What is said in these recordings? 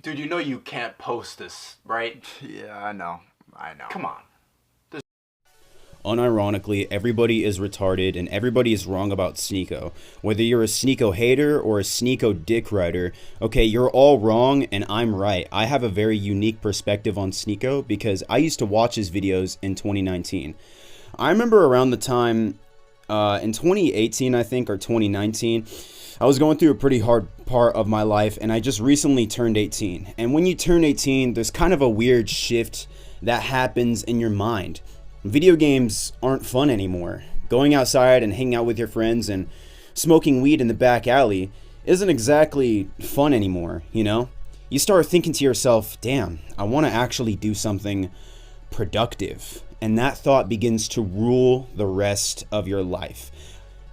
Dude, you know you can't post this, right? Yeah, I know. Come on. Unironically, everybody is retarded and everybody is wrong about Sneeko. Whether you're a Sneeko hater or a Sneeko dick rider, okay, you're all wrong and I'm right. I have a very unique perspective on Sneeko because I used to watch his videos in 2019. I remember around the time in 2018, I think, or 2019, I was going through a pretty hard part of my life and I just recently turned 18. And when you turn 18, there's kind of a weird shift that happens in your mind. Video games aren't fun anymore. Going outside and hanging out with your friends and smoking weed in the back alley isn't exactly fun anymore, you know? You start thinking to yourself, damn, I want to actually do something productive. And that thought begins to rule the rest of your life.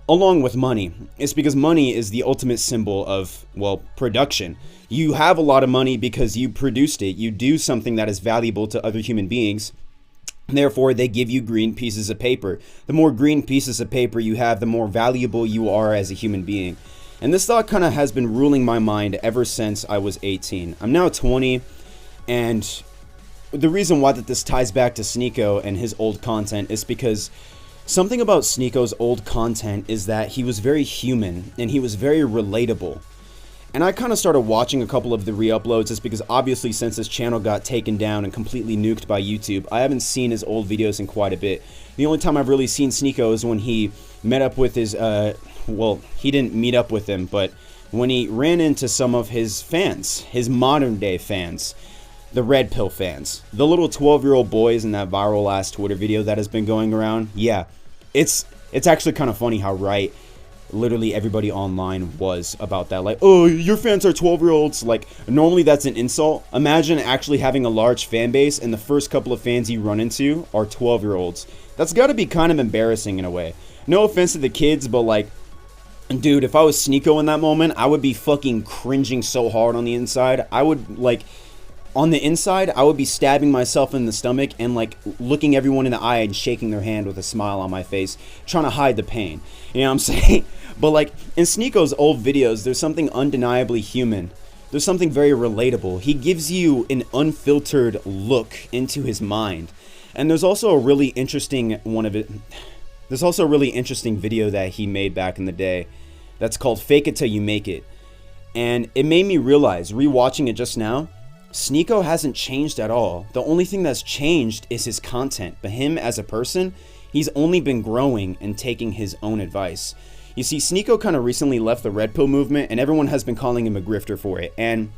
Along with money. It's because money is the ultimate symbol of, well, production. You have a lot of money because you produced it. You do something that is valuable to other human beings. Therefore, they give you green pieces of paper. The more green pieces of paper you have, the more valuable you are as a human being. And this thought kind of has been ruling my mind ever since I was 18. I'm now 20, and the reason why that this ties back to Sneeko and his old content is because something about Sneeko's old content is that he was very human and he was very relatable. And I kind of started watching a couple of the re-uploads just because obviously since his channel got taken down and completely nuked by YouTube, I haven't seen his old videos in quite a bit. The only time I've really seen Sneeko is when he met up with his, well, he didn't meet up with him, but when he ran into some of his fans, his modern day fans, the Red Pill fans, the little 12-year-old boys in that viral ass Twitter video that has been going around. Yeah, it's actually kind of funny how right literally everybody online was about that. Like, oh, your fans are 12-year-olds. Like, normally that's an insult. Imagine actually having a large fan base and the first couple of fans you run into are 12-year-olds. That's got to be kind of embarrassing in a way. No offense to the kids, but like, dude, if I was Sneeko in that moment, I would be fucking cringing so hard on the inside. I would, like, on the inside, I would be stabbing myself in the stomach and like looking everyone in the eye and shaking their hand with a smile on my face, trying to hide the pain. You know what I'm saying? But like in Sneeko's old videos, there's something undeniably human. There's something very relatable. He gives you an unfiltered look into his mind. And there's also a really interesting There's also a really interesting video that he made back in the day that's called Fake It Till You Make It. And it made me realize, rewatching it just now, Sneeko hasn't changed at all. The only thing that's changed is his content. But him as a person, he's only been growing and taking his own advice. You see, Sneeko kind of recently left the Red Pill movement and everyone has been calling him a grifter for it. And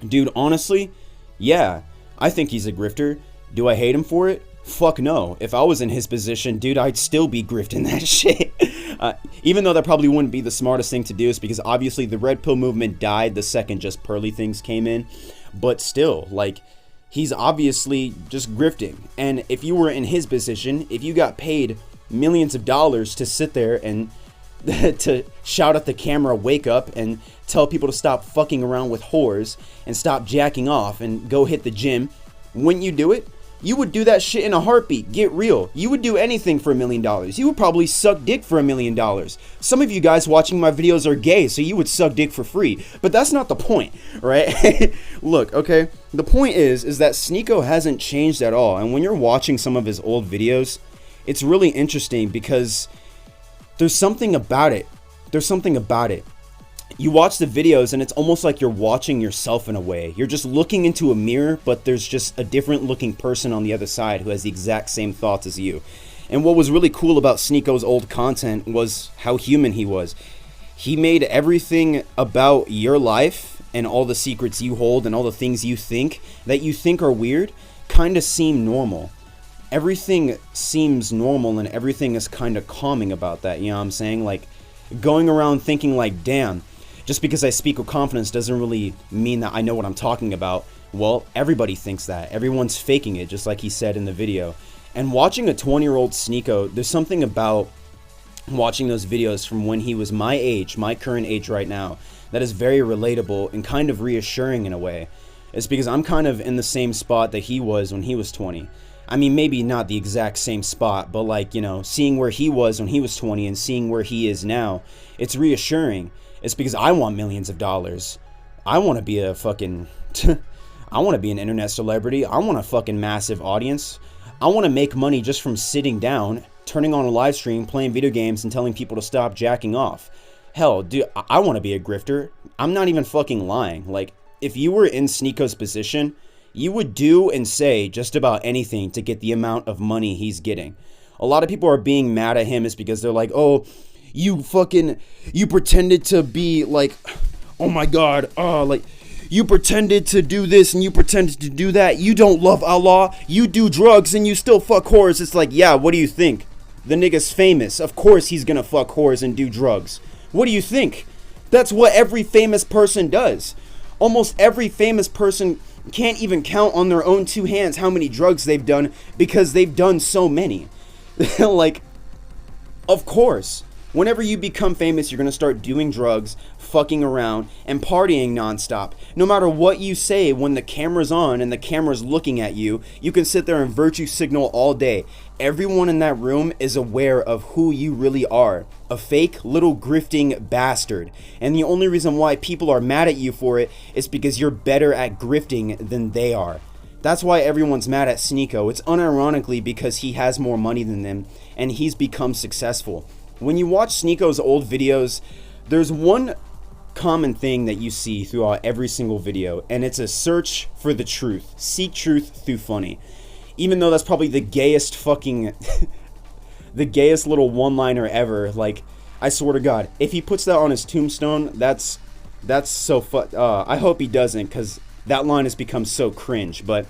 dude, honestly, yeah, I think he's a grifter. Do I hate him for it? Fuck no. If I was in his position, dude, I'd still be grifting that shit. Even though that probably wouldn't be the smartest thing to do, is because obviously the Red Pill movement died the second just pearly things came in. But still, like, he's obviously just grifting. And if you were in his position, if you got paid millions of dollars to sit there and to shout at the camera, wake up, and tell people to stop fucking around with whores and stop jacking off and go hit the gym, wouldn't you do it? You would do that shit in a heartbeat. Get real. You would do anything for $1 million. You would probably suck dick for $1 million. Some of you guys watching my videos are gay, so you would suck dick for free. But that's not the point, right? Look, okay? The point is that Sneeko hasn't changed at all. And when you're watching some of his old videos, it's really interesting because there's something about it. There's something about it. You watch the videos and it's almost like you're watching yourself in a way. You're just looking into a mirror, but there's just a different looking person on the other side who has the exact same thoughts as you. And what was really cool about Sneeko's old content was how human he was. He made everything about your life and all the secrets you hold and all the things you think are weird kind of seem normal. Everything seems normal and everything is kind of calming about that, you know what I'm saying? Like, going around thinking like, damn, just because I speak with confidence doesn't really mean that I know what I'm talking about. Well, everybody thinks that. Everyone's faking it, just like he said in the video. And watching a 20-year-old Sneeko, there's something about watching those videos from when he was my age, my current age right now, that is very relatable and kind of reassuring in a way. It's because I'm kind of in the same spot that he was when he was 20. I mean, maybe not the exact same spot, but like, you know, seeing where he was when he was 20 and seeing where he is now, it's reassuring. It's because I want millions of dollars. I want to be a fucking... I want to be an internet celebrity. I want a fucking massive audience. I want to make money just from sitting down, turning on a live stream, playing video games, and telling people to stop jacking off. Hell, dude, I want to be a grifter. I'm not even fucking lying. Like, if you were in Sneako's position, you would do and say just about anything to get the amount of money he's getting. A lot of people are being mad at him is because they're like, oh, you pretended to be like, oh my God, like, you pretended to do this and you pretended to do that. You don't love Allah. You do drugs and you still fuck whores. It's like, yeah, what do you think? The nigga's famous. Of course he's gonna fuck whores and do drugs. What do you think? That's what every famous person does. Almost every famous person can't even count on their own two hands how many drugs they've done because they've done so many. Like, of course. Whenever you become famous, you're going to start doing drugs, fucking around, and partying nonstop. No matter what you say when the camera's on and the camera's looking at you, you can sit there and virtue signal all day. Everyone in that room is aware of who you really are. A fake little grifting bastard. And the only reason why people are mad at you for it is because you're better at grifting than they are. That's why everyone's mad at Sneako. It's unironically because he has more money than them and he's become successful. When you watch Sneako's old videos, there's one common thing that you see throughout every single video, and it's a search for the truth. Seek truth through funny. Even though that's probably the gayest fucking... the gayest little one-liner ever. Like, I swear to God, if he puts that on his tombstone, that's so I hope he doesn't, because that line has become so cringe, but...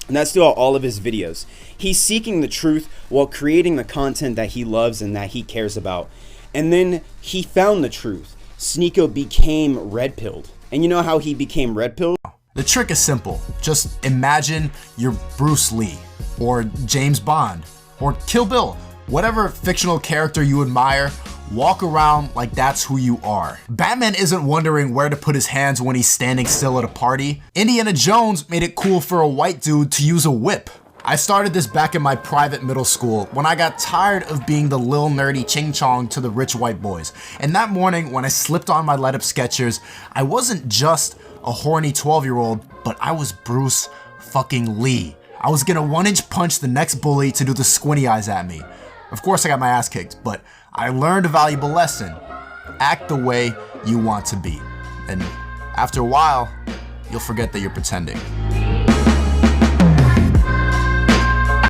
And that's throughout all of his videos. He's seeking the truth while creating the content that he loves and that he cares about. And then he found the truth. Sneako became red-pilled. And you know how he became red-pilled? The trick is simple. Just imagine you're Bruce Lee, or James Bond, or Kill Bill. Whatever fictional character you admire, walk around like that's who you are. Batman isn't wondering where to put his hands when he's standing still at a party. Indiana Jones made it cool for a white dude to use a whip. I started this back in my private middle school when I got tired of being the lil nerdy ching chong to the rich white boys. And that morning when I slipped on my light up Skechers, I wasn't just a horny 12-year-old, but I was Bruce fucking Lee. I was gonna 1-inch punch the next bully to do the squinty eyes at me. Of course I got my ass kicked, but I learned a valuable lesson. Act the way you want to be. And after a while, you'll forget that you're pretending.